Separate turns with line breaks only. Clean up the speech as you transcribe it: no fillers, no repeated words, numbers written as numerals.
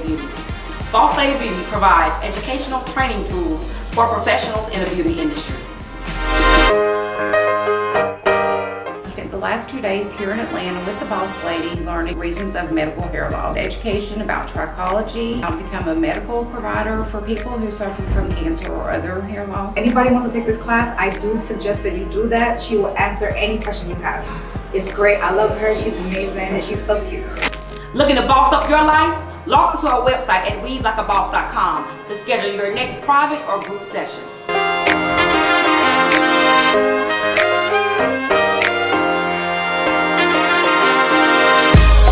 Beauty. Boss Lady Beauty provides educational training tools for professionals in the beauty industry. Spent the last 2 days here in Atlanta with the Boss Lady learning reasons of medical hair loss, education about trichology, how to become a medical provider for people who suffer from cancer or other hair loss.
Anybody wants to take this class, I do suggest that you do that. She will answer any question you have. It's great. I love her. She's amazing and she's so cute.
Looking to boss up your life? Log onto our website at weavelikeaboss.com to schedule your next private or group session.